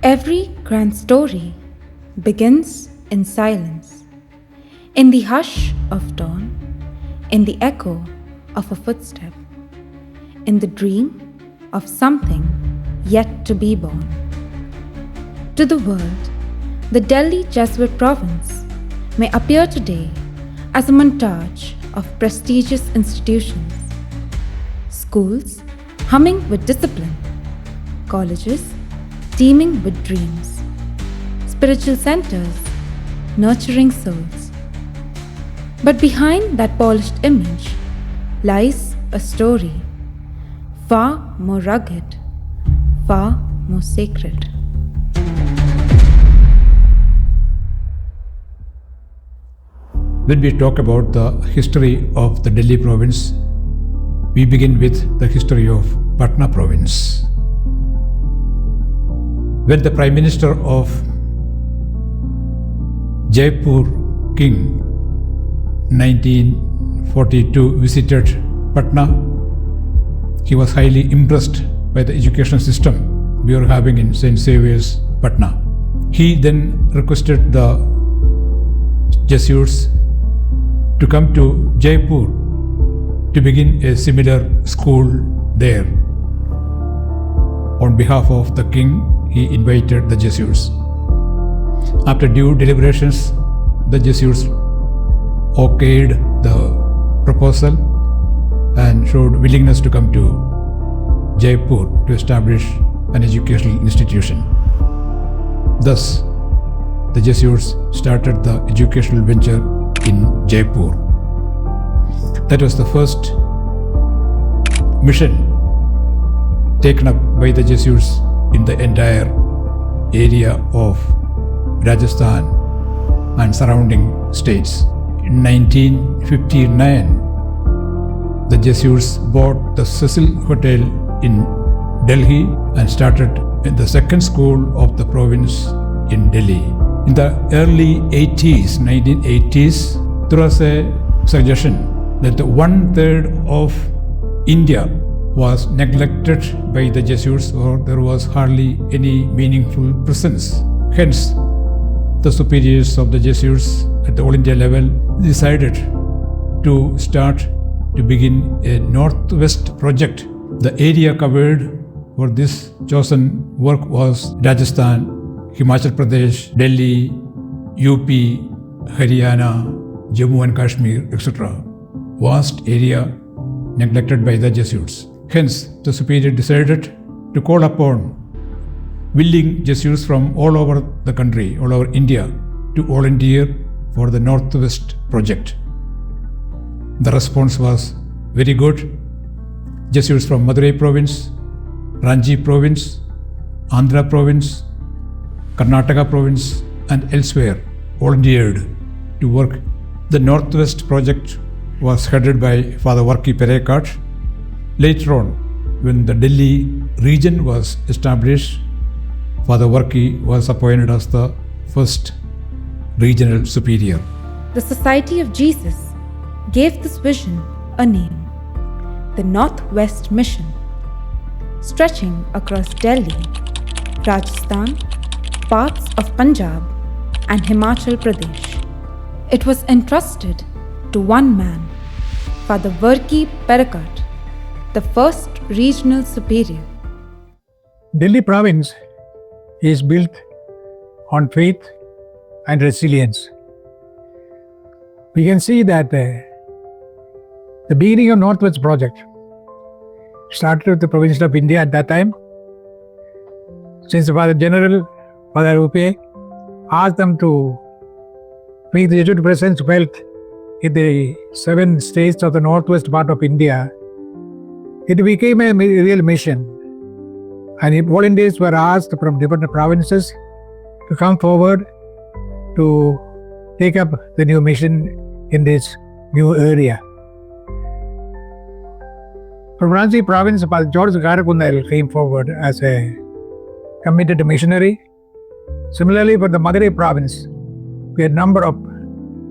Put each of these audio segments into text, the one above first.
Every grand story begins in silence, in the hush of dawn, in the echo of a footstep, in the dream of something yet to be born. To the world, the Delhi Jesuit province may appear today as a montage of prestigious institutions, schools humming with discipline, colleges teeming with dreams, spiritual centers nurturing souls. But behind that polished image lies a story far more rugged, far more sacred. When we talk about the history of the Delhi province, we begin with the history of Patna province. When the Prime Minister of Jaipur King 1942 visited Patna, he was highly impressed by the education system we were having in St. Xavier's, Patna. He then requested the Jesuits to come to Jaipur to begin a similar school there. On behalf of the king, he invited the Jesuits. After due deliberations, the Jesuits okayed the proposal and showed willingness to come to Jaipur to establish an educational institution. Thus, the Jesuits started the educational venture in Jaipur. That was the first mission taken up by the Jesuits in the entire area of Rajasthan and surrounding states. In 1959, the Jesuits bought the Cecil Hotel in Delhi and started the second school of the province in Delhi. In the early 1980s, there was a suggestion that 1/3 of India was neglected by the Jesuits, or there was hardly any meaningful presence. Hence, the superiors of the Jesuits at the All India level decided to begin a Northwest project. The area covered for this chosen work was Rajasthan, Himachal Pradesh, Delhi, UP, Haryana, Jammu and Kashmir, etc. Vast area neglected by the Jesuits. Hence, the superior decided to call upon willing Jesuits from all over the country, all over India, to volunteer for the Northwest project. The response was very good. Jesuits from Madurai province, Ranchi province, Andhra province, Karnataka province, and elsewhere volunteered to work. The Northwest project was headed by Father Varki Perekat. Later on, when the Delhi region was established, Father Varki was appointed as the first regional superior. The Society of Jesus gave this vision a name, the Northwest Mission, stretching across Delhi, Rajasthan, parts of Punjab, and Himachal Pradesh. It was entrusted to one man, Father Varki Perekat, the first regional superior. Delhi province is built on faith and resilience. We can see that the beginning of Northwest project started with the province of India at that time. Since Father General, Father Rupe, asked them to make the Jesuit presence felt in the 7 states of the northwest part of India, it became a real mission. And volunteers were asked from different provinces to come forward to take up the new mission in this new area. From Ranchi province, Father George Garakundal came forward as a committed missionary. Similarly, for the Madurai province, we had a number of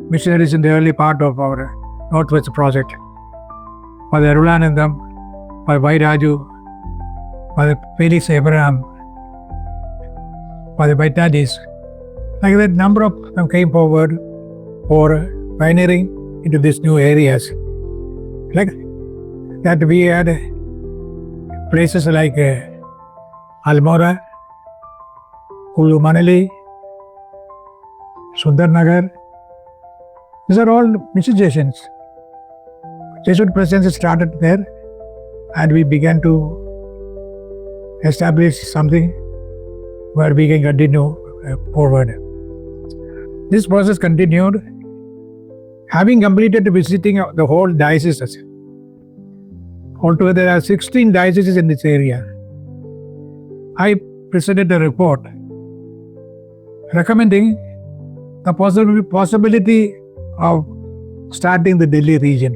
missionaries in the early part of our Northwest project. Father Arulanandam, Father Vairaju, Father Felix Abraham, or the Fernandes. Like that, number of them came forward for pioneering into these new areas. Like that, we had places like Almora, Kulu Manali, Sundarnagar. These are all mission stations. Jesuit presence started there, and we began to establish something where we can continue forward. This process continued. Having completed visiting the whole diocese, altogether there are 16 dioceses in this area. I presented a report recommending the possibility of starting the Delhi region.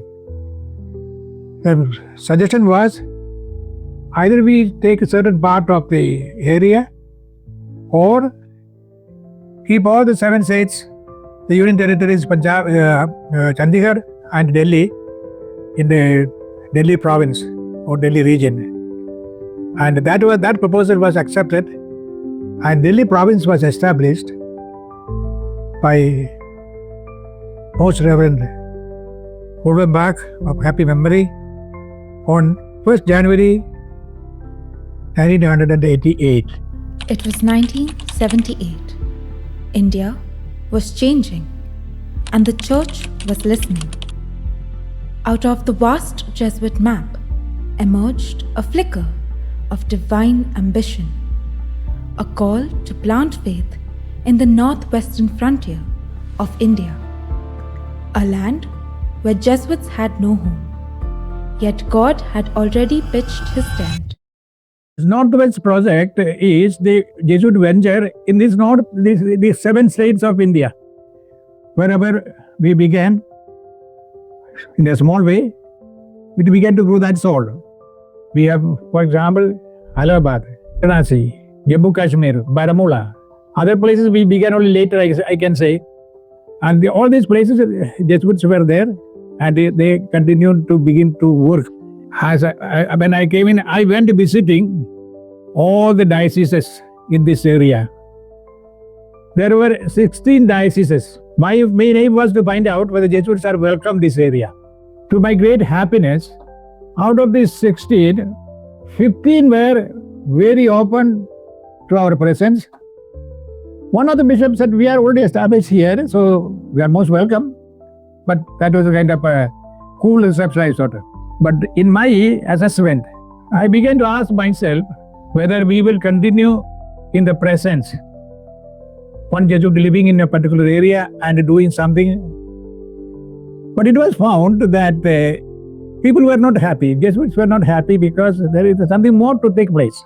The suggestion was either we take a certain part of the area or keep all the 7 states, the Union Territories, Punjab, Chandigarh and Delhi in the Delhi province or Delhi region. And that proposal was accepted, and Delhi province was established by Most Reverend Back of happy memory on 1st January 1988. It was 1978. India was changing, and the church was listening. Out of the vast Jesuit map emerged a flicker of divine ambition, a call to plant faith in the northwestern frontier of India, a land where Jesuits had no home, yet God had already pitched his tent. Northwest project is the Jesuit venture in these 7 states of India. Wherever we began, in a small way, we began to grow that soul. We have, for example, Allahabad, Varanasi, Jammu Kashmir, Baramulla. Other places we began only later, I can say. And all these places, Jesuits were there, and they continued to begin to work. When I came in, I went visiting all the dioceses in this area. There were 16 dioceses. My main aim was to find out whether Jesuits are welcome this area. To my great happiness, out of these 16, 15 were very open to our presence. One of the bishops said, we are already established here, so we are most welcome. But that was a kind of a cool reception, sort of. But in my assessment, I began to ask myself whether we will continue in the presence, one Jesuit living in a particular area and doing something. But it was found that people were not happy. Jesuits were not happy because there is something more to take place.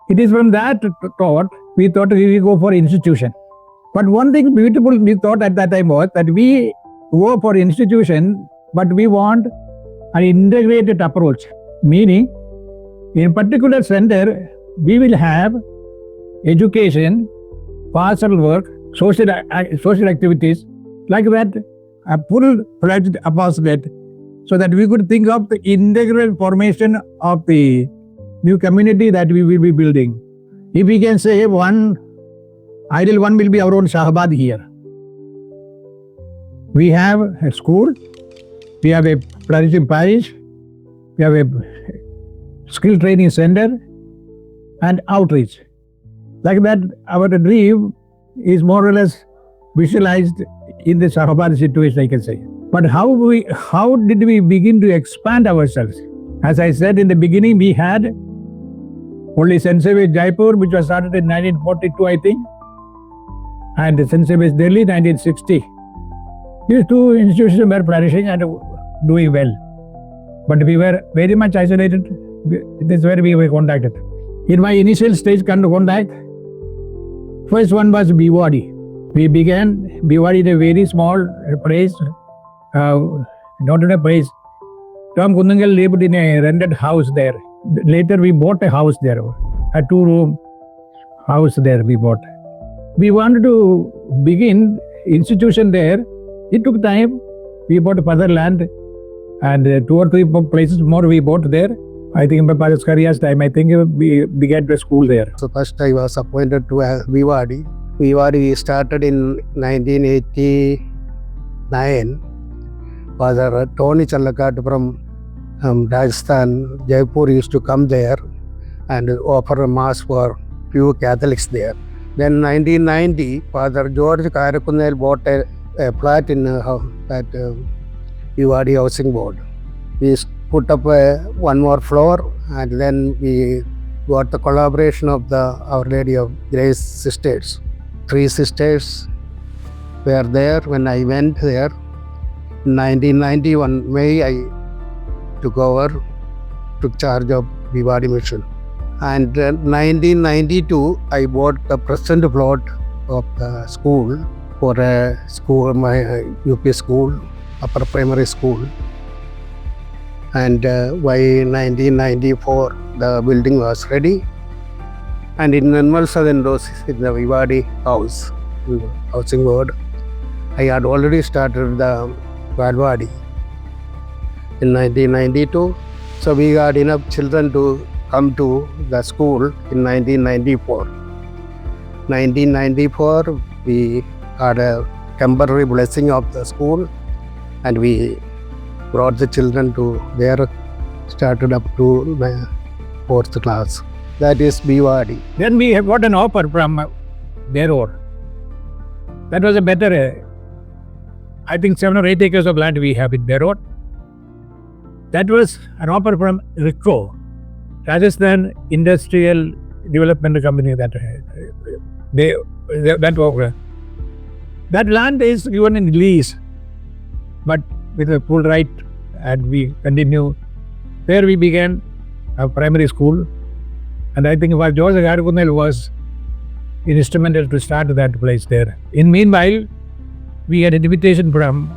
It is from that thought, we thought we will go for institution. But one thing beautiful we thought at that time was that we go for institution, but we want an integrated approach, meaning in particular center, we will have education, pastoral work, social activities, like that, a full-fledged apostolate, so that we could think of the integral formation of the new community that we will be building. If we can say ideal one will be our own Shahabad here. We have a school, we have a flourishing parish, we have a skill training center, and outreach. Like that, our dream is more or less visualized in the Shahabad situation, I can say. But how did we begin to expand ourselves? As I said in the beginning, we had only St. Saviour's Jaipur, which was started in 1942, I think, and St. Saviour's Delhi, 1960. These 2 institutions were flourishing and doing well. But we were very much isolated. This is where we were contacted. In my initial stage contact, first one was Bhiwadi. We began Bhiwadi in a very small place, not in a place. Tom Kundangal lived in a rented house there. Later we bought a house there, a 2-room house there we bought. We wanted to begin institution there. It took time. We bought further land and 2 or 3 places more we bought there. I think in my father's career's time, I think we began the school there. So first I was appointed to Vivadi. Vivadi started in 1989. Father Tony Challakat from Rajasthan, Jaipur used to come there and offer a mass for few Catholics there. Then 1990, Father George Kairakunel bought a flat in that Vivadi Housing Board. We put up one more floor, and then we got the collaboration of the Our Lady of Grace sisters. 3 sisters were there when I went there. In 1991 May, I took charge of Vivadi Mission. And 1992, I bought the present plot of the school for a school, my UP school, upper primary school. And by 1994, the building was ready. And in Amal Raj SJ, in the Vivadi house, housing board, I had already started the Valvadi in 1992. So we got enough children to come to the school in 1994. 1994, we had a temporary blessing of the school, and we brought the children to there, started up to the 4th class. That is Vivadi. Then we have got an offer from Beror. That was a better, I think 7 or 8 acres of land we have in Beror. That was an offer from RICO, Rajasthan Industrial Development Company. That offer. That land is given in lease, but with a full right, and we continue. There we began a primary school, and I think George Kairakunel was instrumental to start that place there. In meanwhile, we had an invitation from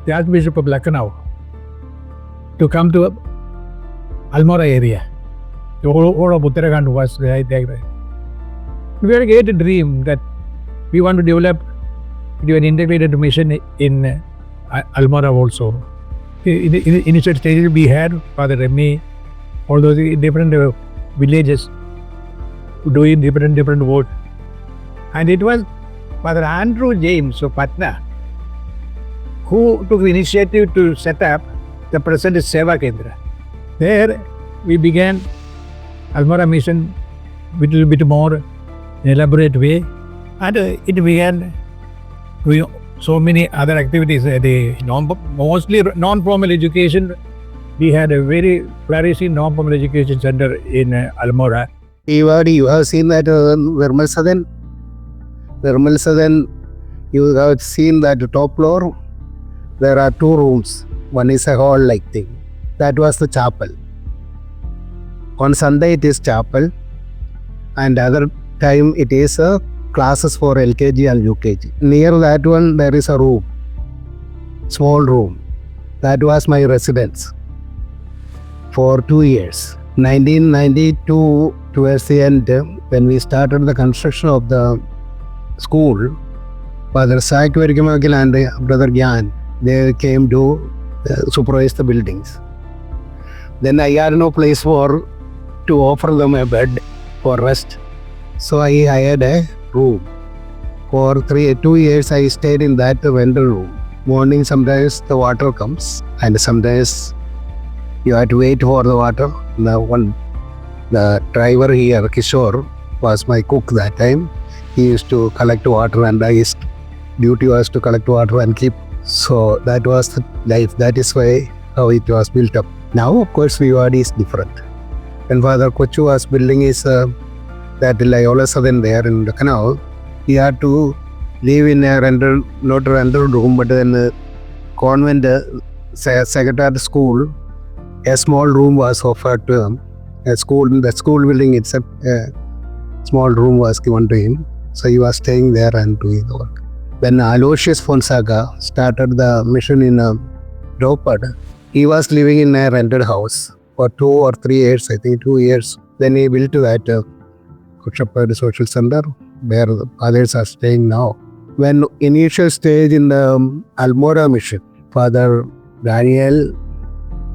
the Archbishop of Lucknow to come to Almora area. The whole of Uttarakhand was right there. We had a great dream that we want to develop an integrated mission in Almora also. In initial stages, we had Father Remy, all those different villages doing different work. And it was Father Andrew James of Patna who took the initiative to set up the present Seva Kendra. There we began Almora mission with a little bit more elaborate way, and it began doing so many other activities. Mostly non-formal education. We had a very flourishing non-formal education center in Almora. Vivadi, you have seen that Romero Rezin. Romero Rezin, you have seen that top floor. There are 2 rooms. One is a hall-like thing. That was the chapel. On Sunday it is chapel, and other time it is classes for LKG and UKG. Near that one there is a room, small room. That was my residence for 2 years. 1992, towards the end, when we started the construction of the school, Father Sai and Brother Gyan, they came to supervise the buildings. Then I had no place to offer them a bed for rest. So I hired a room. For 2 years I stayed in that vendor room. Morning sometimes the water comes, and sometimes you have to wait for the water. The driver here, Kishore, was my cook that time. He used to collect water, and his duty was to collect water and keep. So that was the life. That is why how it was built up. Now, of course, Vivadi is different. When Father Kochu was building his that Loyola Southern there in Lucknow, he had to live in a not a rental room, but in a convent secretariat school. A small room was offered to him. The school building itself, a small room was given to him. So he was staying there and doing the work. When Aloysius Fonseca started the mission in Dropad, he was living in a rented house for 2 or 3 years, I think 2 years. Then he built that Kushapad Social Center where the fathers are staying now. When initial stage in the Almora mission, Father Daniel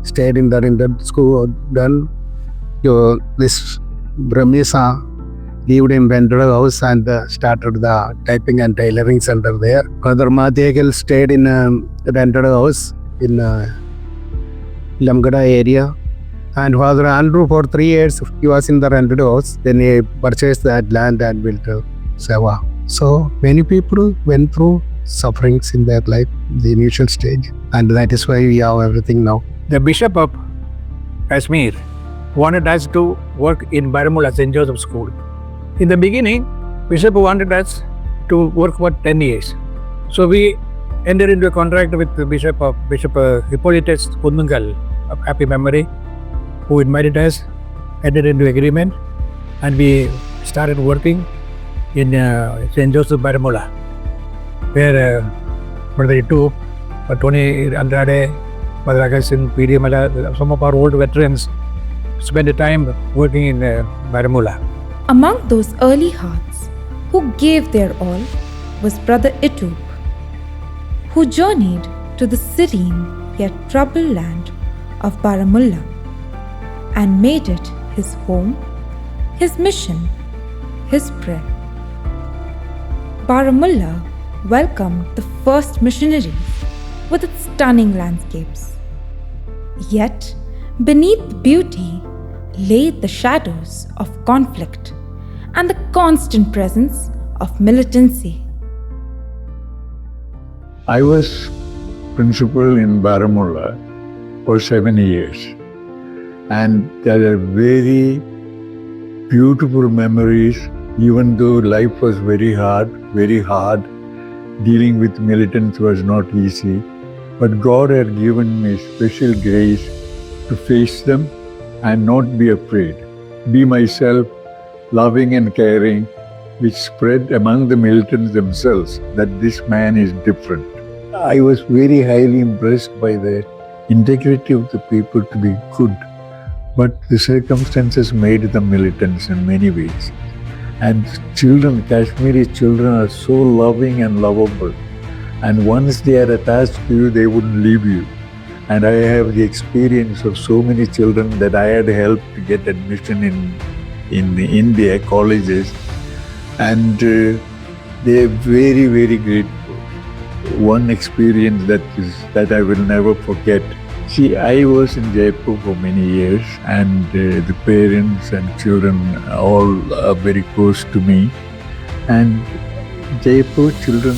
stayed in the school. Then this Brahmisa lived in rented house and started the typing and tailoring center there. Father Mathew stayed in a rented house in Lamgada area. And Father Andrew, for 3 years, he was in the rented house. Then he purchased that land and built a seva. So many people went through sufferings in their life, the initial stage. And that is why we have everything now. The Bishop of Kashmir wanted us to work in Baramulla St. Joseph School. In the beginning, Bishop wanted us to work for 10 years. So we entered into a contract with the Bishop Hippolytus Kunungal of happy memory, who invited us, entered into agreement, and we started working in St. Joseph Baramulla, where Brother Itu, Tony Andrade, Brother Agassin, PD Mala, some of our old veterans spent the time working in Baramulla. Among those early hearts who gave their all was Brother Itu, who journeyed to the serene yet troubled land of Baramulla and made it his home, his mission, his prayer. Baramulla welcomed the first missionaries with its stunning landscapes. Yet, beneath the beauty lay the shadows of conflict and the constant presence of militancy. I was principal in Baramulla for 7 years, and there are very beautiful memories. Even though life was very hard, dealing with militants was not easy, but God had given me special grace to face them and not be afraid. Be myself, loving and caring, which spread among the militants themselves that this man is different. I was very highly impressed by the integrity of the people to be good, but the circumstances made them militants in many ways. And children, Kashmiri children, are so loving and lovable, and once they are attached to you, they wouldn't leave you. And I have the experience of so many children that I had helped to get admission in their colleges, and they are very, very grateful. One experience that I will never forget. See, I was in Jaipur for many years, and the parents and children all are very close to me. And Jaipur children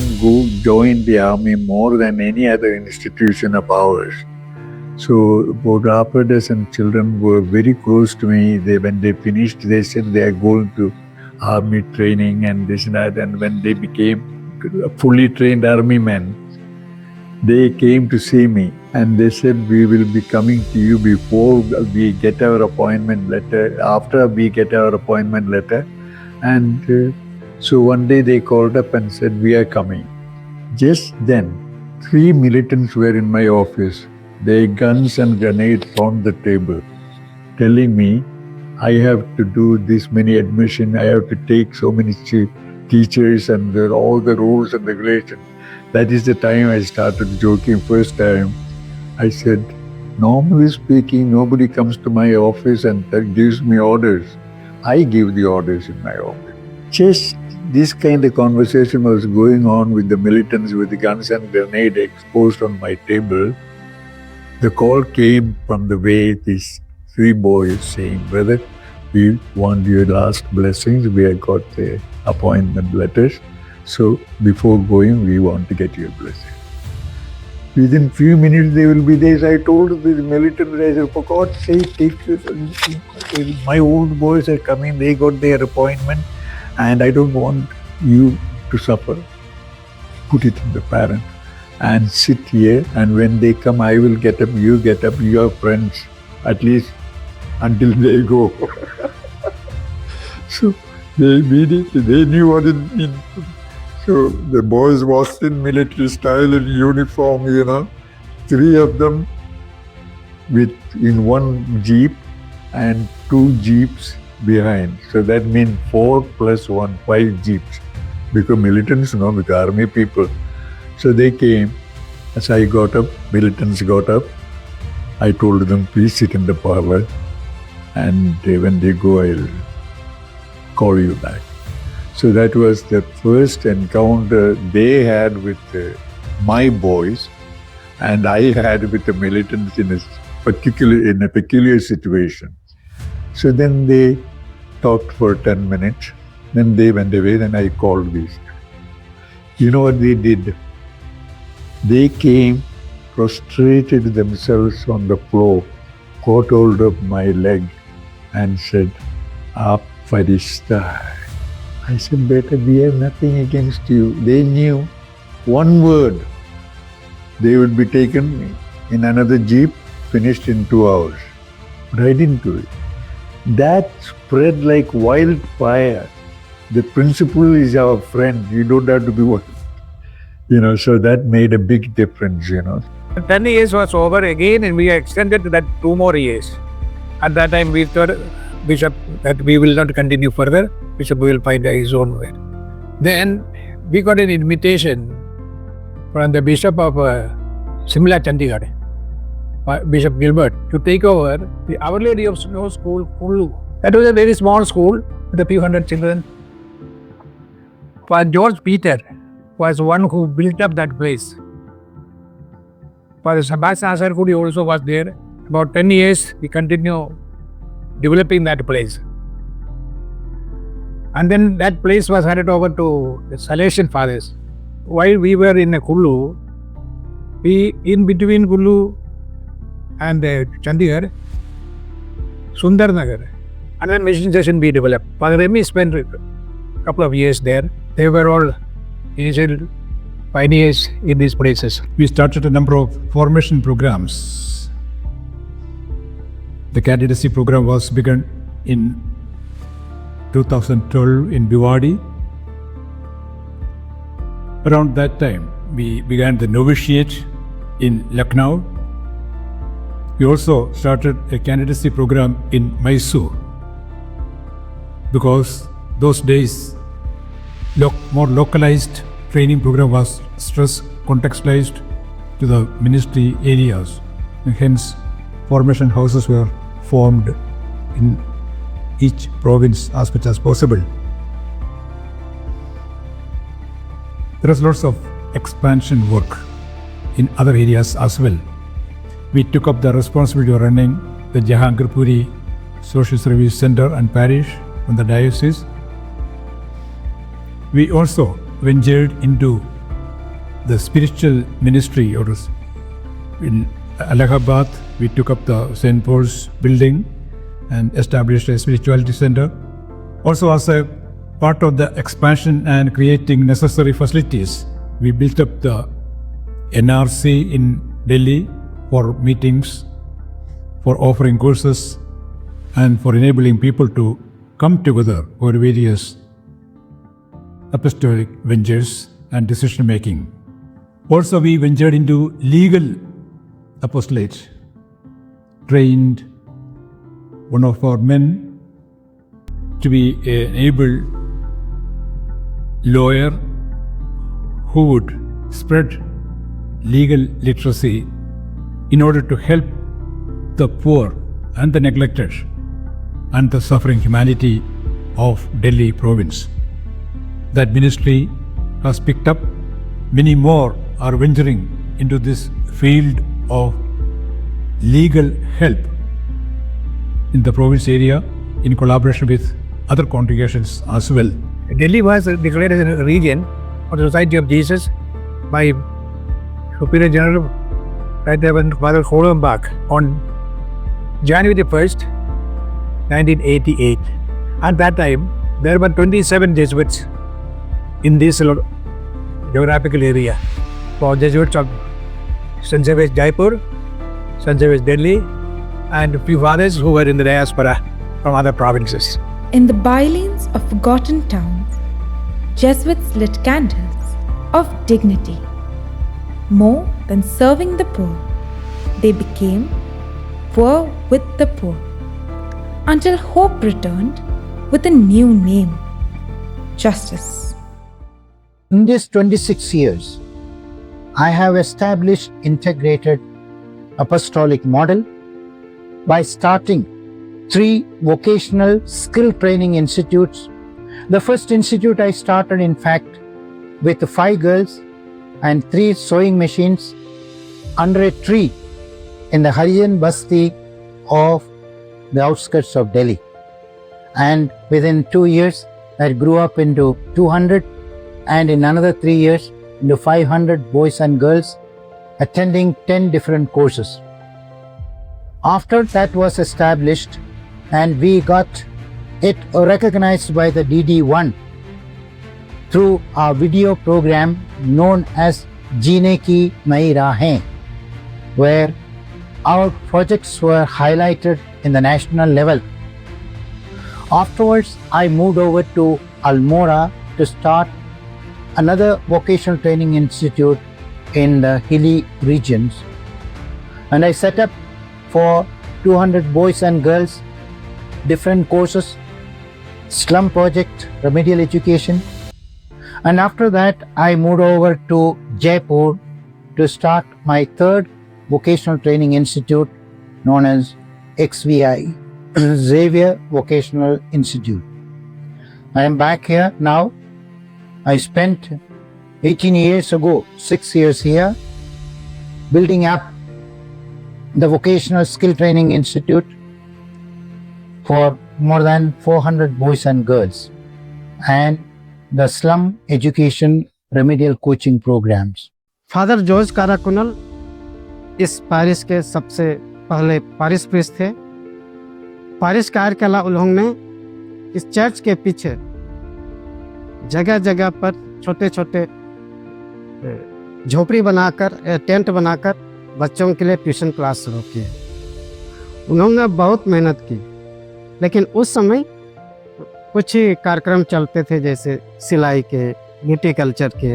join the army more than any other institution of ours. So both Rapadas and children were very close to me. When they finished, they said they are going to army training and this and that. And when they became fully trained army men, they came to see me and they said, we will be coming to you before we get our appointment letter, after we get our appointment letter. And so one day they called up and said, we are coming. Just then, 3 militants were in my office, their guns and grenades on the table, telling me, I have to do this many admission, I have to take so many teachers and all the rules and regulations. That is the time I started joking. First time, I said, normally speaking, nobody comes to my office and gives me orders. I give the orders in my office. Just this kind of conversation was going on with the militants with the guns and grenade exposed on my table. The call came from the way these 3 boys saying, brother, we want your last blessings. We have got the appointment letters. So before going, we want to get your blessing. Within few minutes, they will be there. I told the militants, I said, for God's sake, my old boys are coming. They got their appointment, and I don't want you to suffer. Put it in the parent and sit here. And when they come, I will get up. You get up. You are friends, at least until they go. So they immediately, they knew what it meant. So the boys walked in military style in uniform, 3 of them in one jeep and 2 jeeps behind. So that means 4 plus 1, 5 jeeps. Because militants, with army people. So they came. As I got up, militants got up. I told them, please sit in the parlor, and when they go, I'll call you back. So that was the first encounter they had with my boys, and I had with the militants in a peculiar situation. So then they talked for 10 minutes, then they went away, then I called these. You know what they did? They came, prostrated themselves on the floor, caught hold of my leg and said, "Aap farishta." I said, "Beta, we have nothing against you." They knew one word. They would be taken in another jeep, finished in 2 hours. But I didn't do it. That spread like wildfire. The principal is our friend. You don't have to be one. So that made a big difference, 10 years was over again, and we extended that 2 more years. At that time, we told Bishop that we will not continue further. Bishop will find his own way. Then we got an invitation from the Bishop of Simla, Chandigarh, Bishop Gilbert, to take over the Our Lady of Snow School, Kullu. That was a very small school with a few hundred children. George Peter was one who built up that place. Sebastian Asarkudi also was there. About 10 years, we continue developing that place. And then that place was handed over to the Salesian Fathers. While we were in Kullu, in between Kullu and Chandigarh, Sundarnagar, another mission station we developed. Father Remy spent a couple of years there. They were all initial pioneers in these places. We started a number of formation programs. The candidacy program was begun in 2012 in Bhiwadi. Around that time, we began the novitiate in Lucknow. We also started a candidacy program in Mysore, because those days more localized training program was stress contextualized to the ministry areas, and hence formation houses were formed in each province as much as possible. There is lots of expansion work in other areas as well. We took up the responsibility of running the Jahangirpuri Social Service Center and Parish from the diocese. We also ventured into the spiritual ministry. In Allahabad, we took up the St. Paul's building and established a spirituality center. Also, as a part of the expansion and creating necessary facilities, we built up the NRC in Delhi for meetings, for offering courses, and for enabling people to come together for various apostolic ventures and decision making. Also, we ventured into legal apostolate, trained one of our men to be an able lawyer who would spread legal literacy in order to help the poor and the neglected and the suffering humanity of Delhi province. That ministry has picked up. Many more are venturing into this field of legal help in the province area in collaboration with other congregations as well. Delhi was declared as a region of the Society of Jesus by Superior General Right Reverend Father Hollenbach on January 1st, 1988. At that time, there were 27 Jesuits in this geographical area. For Jesuits of St. Xavier's Jaipur, St. Xavier's Delhi, and a few fathers who were in the diaspora from other provinces. In the bylanes of forgotten towns, Jesuits lit candles of dignity. More than serving the poor, they became poor with the poor, until hope returned with a new name, justice. In these 26 years, I have established integrated apostolic model by starting 3 vocational skill training institutes. The first institute I started, in fact, with 5 girls and 3 sewing machines under a tree in the Harijan Basti of the outskirts of Delhi. And within 2 years, that grew up into 200, and in another 3 years, into 500 boys and girls attending 10 different courses. After that was established, and we got it recognized by the DD1 through our video program known as Jeene Ki Nayi Rahein, where our projects were highlighted in the national level. Afterwards, I moved over to Almora to start another vocational training institute in the hilly regions. And I set up for 200 boys and girls different courses, slum project, remedial education. And after that, I moved over to Jaipur to start my 3rd vocational training institute known as XVI, Xavier Vocational Institute. I am back here now. I spent 18 years ago, 6 years here, building up the Vocational Skill Training Institute for more than 400 boys and girls, and the slum education remedial coaching programs. Father George Karakunnel इस parish के सबसे पहले पारिश priest थे। पारिश कार्यकला उन्होंने इस church के पीछे जगह जगह पर छोटे छोटे झोपड़ी बनाकर, टेंट बनाकर बच्चों के लिए ट्यूशन क्लास शुरू किए। उन्होंने बहुत मेहनत की, लेकिन उस समय कुछ ही कार्यक्रम चलते थे, जैसे सिलाई के, ब्यूटी कल्चर के,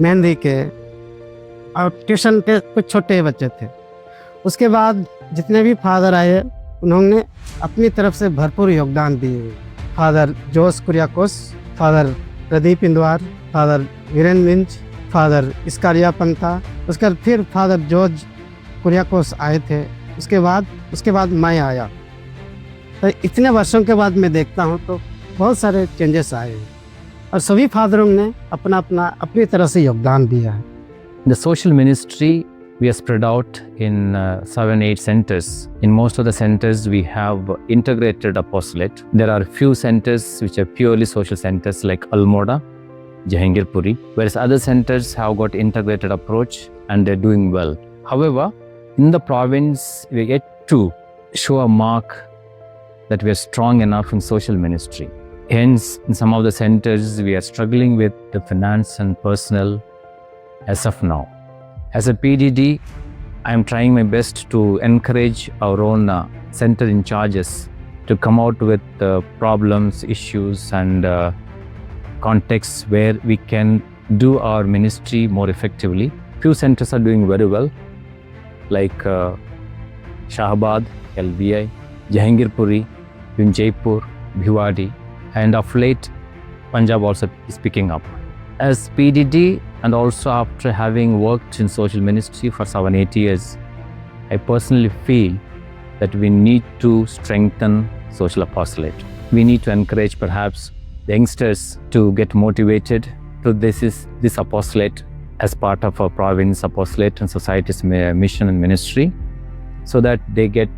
मेहंदी के, और ट्यूशन के कुछ छोटे बच्चे थे। उसके बाद जितने भी फादर आए, उन्होंने अपनी तरफ से भरपूर योगदान दिए। Father Jose Kuriakose, father Pradeep Indwar, father Viren Minz, father Iskaria Pantha, उसके बाद फिर फादर जॉर्ज कुरियाकोस आए थे। उसके बाद मैं आया। तो इतने वर्षों के बाद मैं देखता हूँ तो बहुत सारे चेंजेस आए हैं, और सभी फादरों ने अपनी तरह से योगदान दिया है। The social ministry, we are spread out in 7-8 centers. In most of the centers, we have integrated apostolate. There are few centers which are purely social centers like Almora, Jahangirpuri, whereas other centers have got integrated approach and they're doing well. However, in the province, we get to show a mark that we are strong enough in social ministry. Hence, in some of the centers, we are struggling with the finance and personnel as of now. As a PDD, I am trying my best to encourage our own center in charges to come out with problems, issues, and contexts where we can do our ministry more effectively. Few centers are doing very well, like Shahabad, LBI, Jahangirpuri, in Jaipur, Bhiwadi, and of late, Punjab also is picking up. As PDD, and also after having worked in social ministry for 7-8 years, I personally feel that we need to strengthen social apostolate. We need to encourage perhaps the youngsters to get motivated to this apostolate as part of our province apostolate and society's mission and ministry, so that they get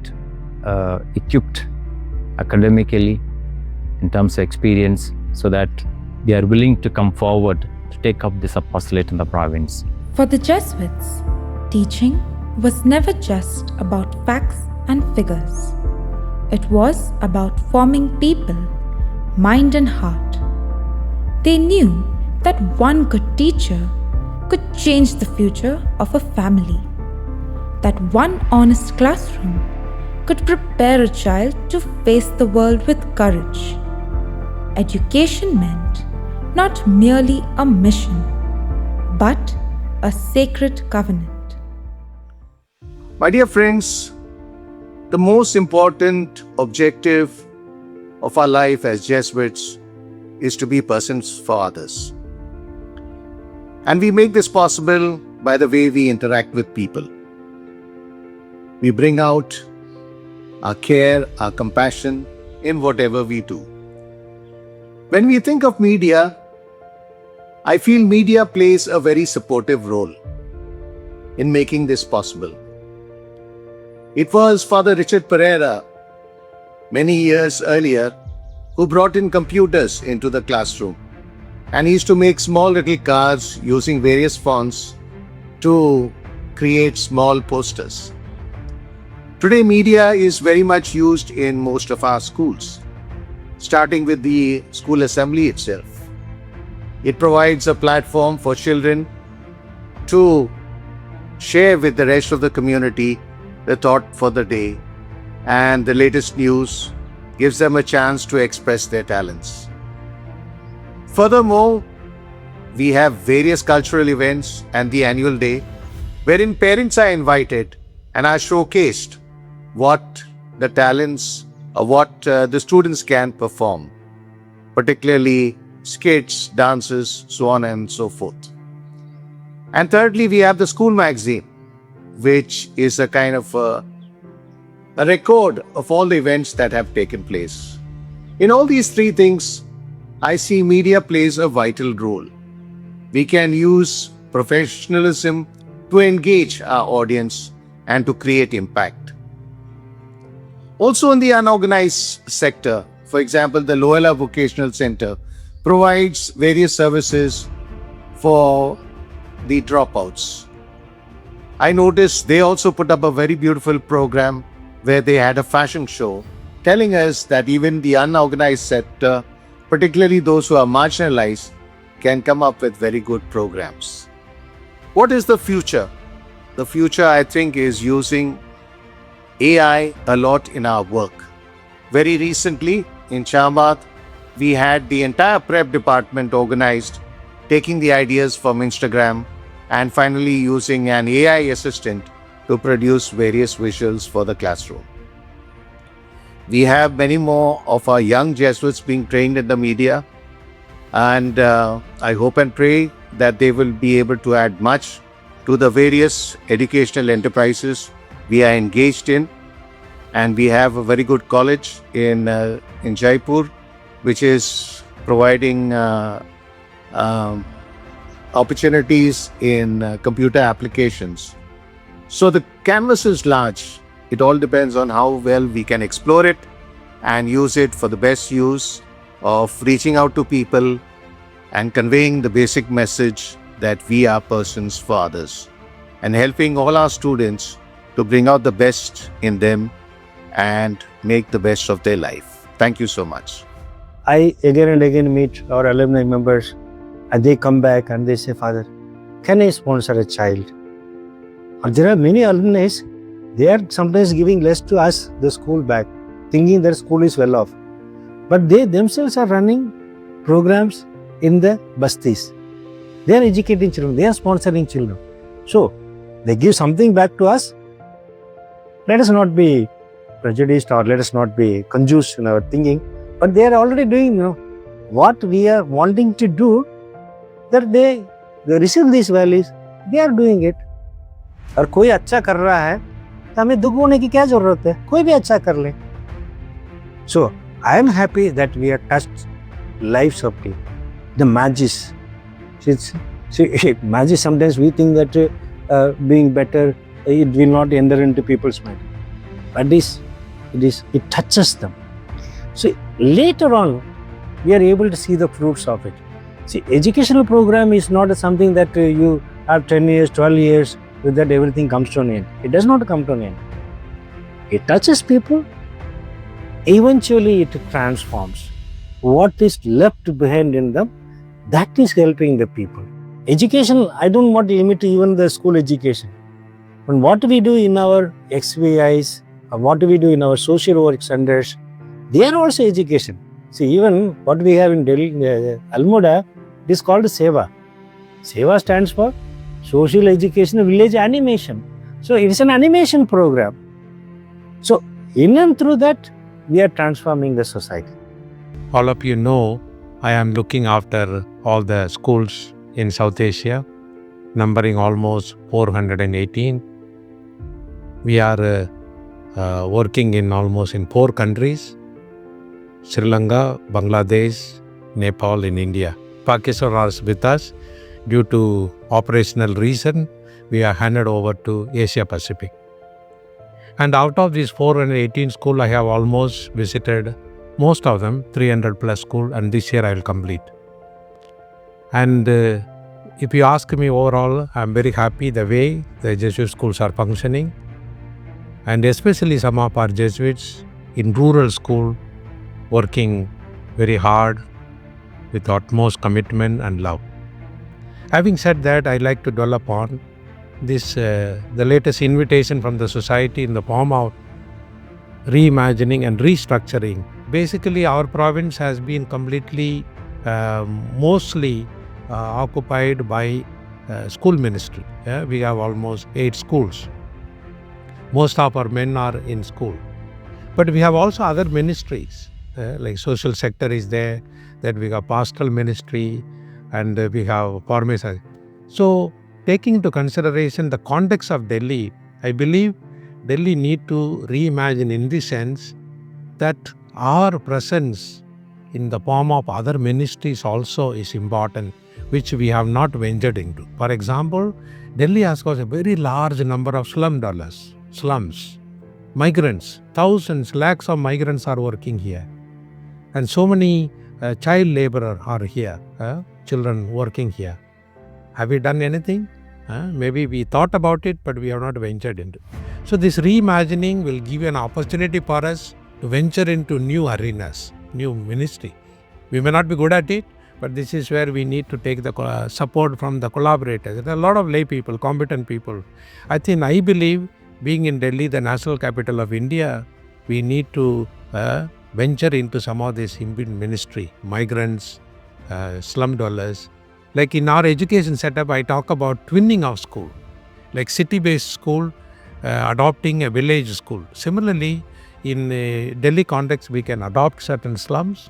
equipped academically in terms of experience, so that they are willing to come forward to take up this apostolate in the province. For the Jesuits, teaching was never just about facts and figures. It was about forming people, mind and heart. They knew that one good teacher could change the future of a family, that one honest classroom could prepare a child to face the world with courage. Education meant not merely a mission, but a sacred covenant. My dear friends, the most important objective of our life as Jesuits is to be persons for others. And we make this possible by the way we interact with people. We bring out our care, our compassion in whatever we do. When we think of media, I feel media plays a very supportive role in making this possible. It was Father Richard Pereira many years earlier who brought in computers into the classroom, and he used to make small little cards using various fonts to create small posters. Today, media is very much used in most of our schools, starting with the school assembly itself. It provides a platform for children to share with the rest of the community the thought for the day, and the latest news gives them a chance to express their talents. Furthermore, we have various cultural events and the annual day wherein parents are invited and are showcased what the talents or what the students can perform, particularly skits, dances, so on and so forth. And thirdly, we have the school magazine, which is a kind of a record of all the events that have taken place. In all these three things, I see media plays a vital role. We can use professionalism to engage our audience and to create impact. Also in the unorganized sector, for example, the Loyola Vocational Center provides various services for the dropouts. I noticed they also put up a very beautiful program where they had a fashion show telling us that even the unorganized sector, particularly those who are marginalized, can come up with very good programs. What is the future? The future, I think, is using AI a lot in our work. Very recently in Chambad, we had the entire prep department organized, taking the ideas from Instagram and finally using an AI assistant to produce various visuals for the classroom. We have many more of our young Jesuits being trained in the media, and I hope and pray that they will be able to add much to the various educational enterprises we are engaged in. And we have a very good college in Jaipur, which is providing opportunities in computer applications. So the canvas is large. It all depends on how well we can explore it and use it for the best use of reaching out to people and conveying the basic message that we are persons for others, and helping all our students to bring out the best in them and make the best of their life. Thank you so much. I again and again meet our alumni members, and they come back and they say, Father, can I sponsor a child? And there are many alumni, they are sometimes giving less to us, the school back, thinking their school is well off. But they themselves are running programs in the bastis. They are educating children, they are sponsoring children. So, they give something back to us. Let us not be prejudiced or let us not be confused in our thinking. But they are already doing, what we are wanting to do, that they receive these values, they are doing it. और कोई अच्छा कर रहा है तो हमें दुख होने की क्या जरूरत है, कोई भी अच्छा कर ले. So I am happy that we have touched lives of people. The magis. See, magis, sometimes we think that being better, it will not enter into people's mind. But it touches them. So later on, we are able to see the fruits of it. See, educational program is not something that you have 10 years, 12 years, with that everything comes to an end. It does not come to an end. It touches people. Eventually, it transforms. What is left behind in them, that is helping the people. Education, I don't want to limit even the school education. But what we do in our XVIs, or what we do in our social work centers, they are also education. See, even what we have in Delhi, Almoda, it is called Seva. Seva stands for Social Education Village Animation. So it is an animation program. So in and through that, we are transforming the society. All of you know, I am looking after all the schools in South Asia, numbering almost 418. We are working in almost in 4 countries: Sri Lanka, Bangladesh, Nepal, in India. Pakistan is with us. Due to operational reason, we are handed over to Asia Pacific. And out of these 418 schools, I have almost visited most of them, 300 plus schools, and this year I will complete. And if you ask me overall, I am very happy the way the Jesuit schools are functioning, and especially some of our Jesuits in rural school working very hard with utmost commitment and love. Having said that, I like to dwell upon this, the latest invitation from the society in the form of reimagining and restructuring. Basically, our province has been completely, mostly occupied by school ministry. We have almost 8 schools. Most of our men are in school. But we have also other ministries, like social sector is there, that we have pastoral ministry, and we have pharmacy. So, taking into consideration the context of Delhi, I believe Delhi need to reimagine in the sense that our presence in the form of other ministries also is important, which we have not ventured into. For example, Delhi has got a very large number of slums, migrants, thousands, lakhs of migrants are working here. And so many child laborers are here, children working here. Have we done anything? Maybe we thought about it, but we have not ventured into it. So this reimagining will give an opportunity for us to venture into new arenas, new ministry. We may not be good at it, but this is where we need to take the support from the collaborators. There are a lot of lay people, competent people. I believe being in Delhi, the national capital of India, we need to venture into some of this ministry, migrants, slum dwellers. Like in our education setup, I talk about twinning of school, like city-based school adopting a village school. Similarly, in Delhi context, we can adopt certain slums.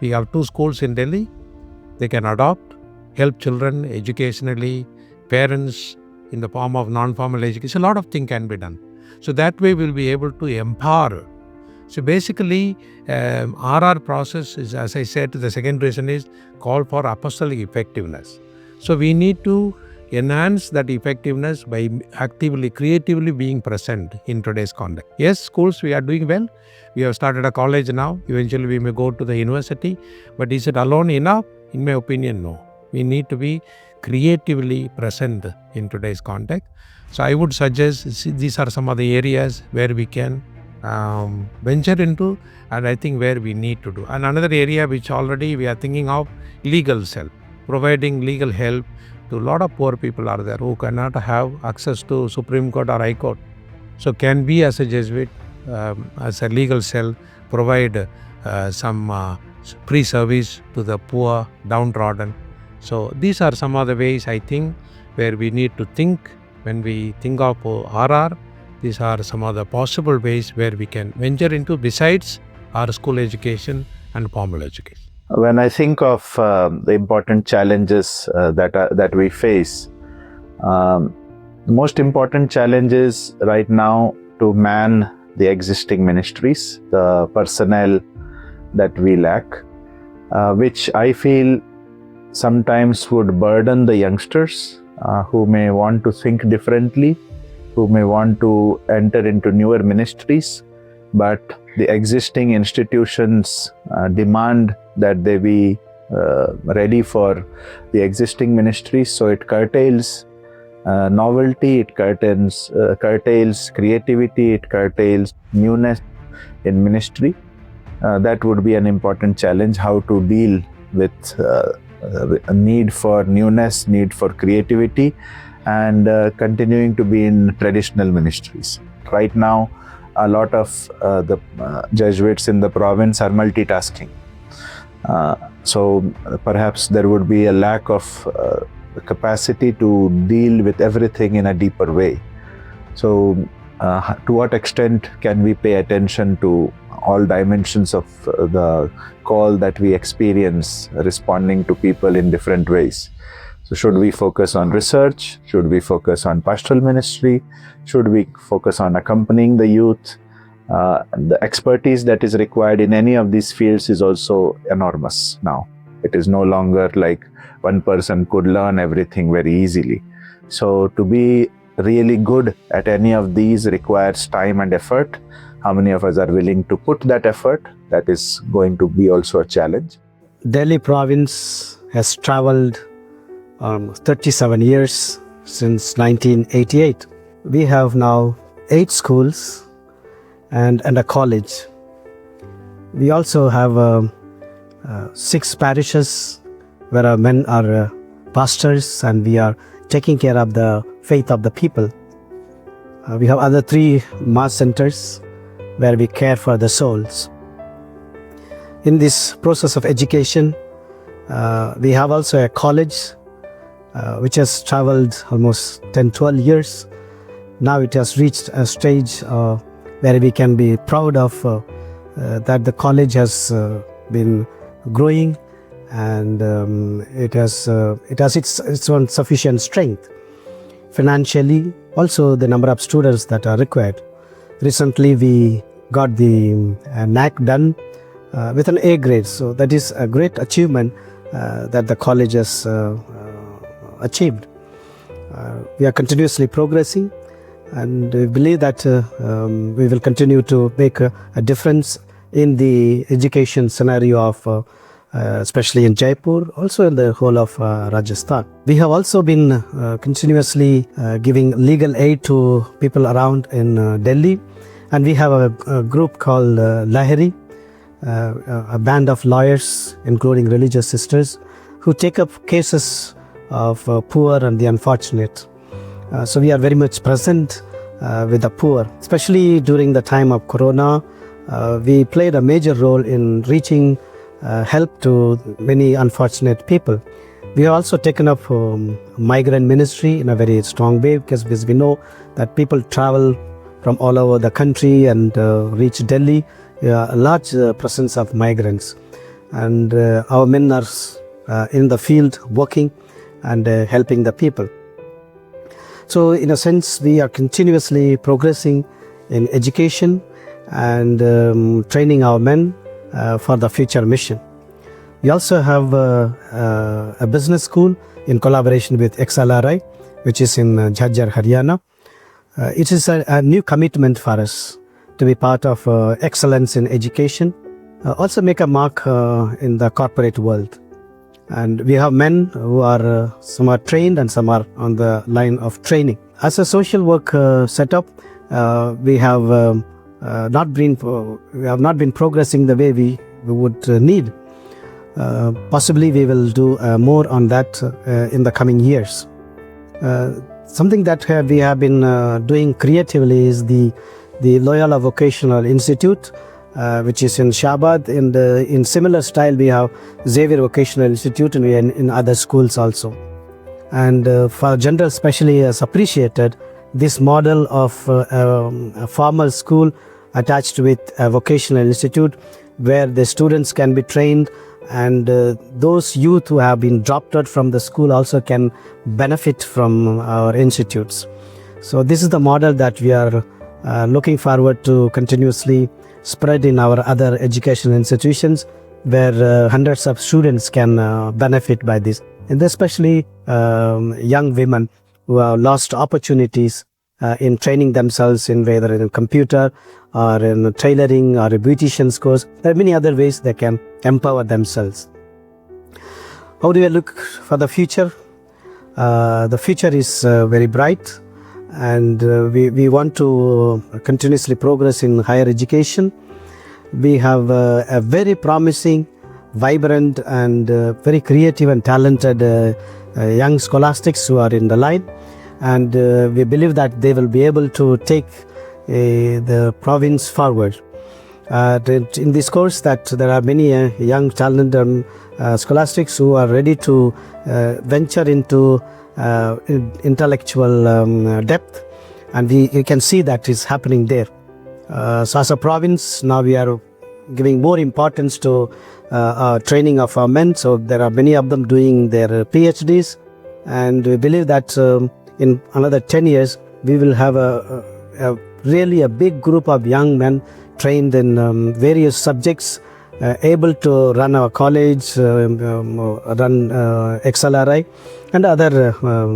We have 2 schools in Delhi. They can adopt, help children educationally, parents in the form of non-formal education. A lot of things can be done. So that way we'll be able to empower. So basically, RR process is, as I said, the second reason is call for apostolic effectiveness. So we need to enhance that effectiveness by actively, creatively being present in today's context. Yes, schools, we are doing well. We have started a college now. Eventually, we may go to the university. But is it alone enough? In my opinion, no. We need to be creatively present in today's context. So I would suggest these are some of the areas where we can venture into, and I think where we need to do. And another area which already we are thinking of, legal help, providing legal help to a lot of poor people are there who cannot have access to Supreme Court or High Court. So can we as a Jesuit, as a legal cell, provide some free service to the poor, downtrodden. So these are some of the ways I think where we need to think when we think of RR. These are some of the possible ways where we can venture into besides our school education and formal education. When I think of the important challenges that we face, the most important challenge is right now to man the existing ministries, the personnel that we lack, which I feel sometimes would burden the youngsters who may want to think differently, who may want to enter into newer ministries, but the existing institutions demand that they be ready for the existing ministries. So it curtails novelty, it curtails creativity, it curtails newness in ministry. That would be an important challenge, how to deal with a need for newness, need for creativity, and continuing to be in traditional ministries. Right now, a lot of the Jesuits in the province are multitasking. So perhaps there would be a lack of capacity to deal with everything in a deeper way. So to what extent can we pay attention to all dimensions of the call that we experience responding to people in different ways? So should we focus on research? Should we focus on pastoral ministry? Should we focus on accompanying the youth? The expertise that is required in any of these fields is also enormous now. It is no longer like one person could learn everything very easily. So to be really good at any of these requires time and effort. How many of us are willing to put that effort? That is going to be also a challenge. Delhi province has traveled 37 years since 1988. We have now 8 schools and a college. We also have 6 parishes where our men are pastors, and we are taking care of the faith of the people. We have other 3 mass centers where we care for the souls. In this process of education, we have also a college which has traveled almost 10-12 years. Now it has reached a stage where we can be proud of that the college has been growing, and it has its own sufficient strength. Financially, also the number of students that are required. Recently we got the NAC done with an A grade, so that is a great achievement that the college has achieved. We are continuously progressing, and we believe that we will continue to make a difference in the education scenario of especially in Jaipur, also in the whole of Rajasthan. We have also been continuously giving legal aid to people around in Delhi, and we have a group called Lahiri, a band of lawyers including religious sisters who take up cases of poor and the unfortunate. So we are very much present with the poor, especially during the time of Corona. We played a major role in reaching help to many unfortunate people. We have also taken up migrant ministry in a very strong way, because we know that people travel from all over the country and reach Delhi. A large presence of migrants, and our men are in the field working and helping the people. So in a sense, we are continuously progressing in education and training our men for the future mission. We also have a business school in collaboration with XLRI, which is in Jhajjar, Haryana. It is a new commitment for us to be part of excellence in education, also make a mark in the corporate world. And we have men who are, some are trained and some are on the line of training. As a social work setup, we have not been progressing the way we would need. Possibly we will do more on that in the coming years. Something that we have been doing creatively is the Loyola Vocational Institute, which is in Shabad, and in similar style we have Xavier Vocational Institute, and we are in other schools also. And for general specially has appreciated this model of a formal school attached with a vocational institute, where the students can be trained, and those youth who have been dropped out from the school also can benefit from our institutes. So this is the model that we are looking forward to continuously spread in our other educational institutions, where hundreds of students can benefit by this, and especially young women who have lost opportunities in training themselves in whether in computer or in tailoring or a beautician's course. There are many other ways they can empower themselves. How do we look for the future? The future is very bright, and we want to continuously progress in higher education. We have a very promising, vibrant and very creative and talented young scholastics who are in the line, and we believe that they will be able to take the province forward. In this course, that there are many young talented scholastics who are ready to venture into intellectual depth, and you can see that is happening there. So as a province, now we are giving more importance to training of our men. So there are many of them doing their PhDs, And we believe that in another 10 years, we will have really a big group of young men trained in various subjects, able to run our college, run XLRI and other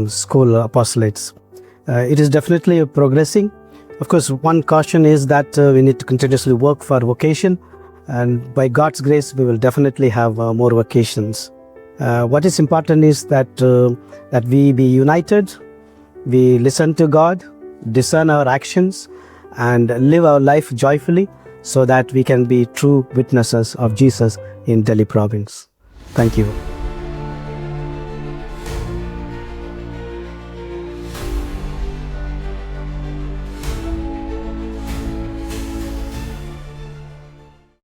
school apostolates. It is definitely progressing. Of course, one caution is that we need to continuously work for vocation, and by God's grace, we will definitely have more vocations. What is important is that we be united, we listen to God, discern our actions, and live our life joyfully, so that we can be true witnesses of Jesus in Delhi province. Thank you.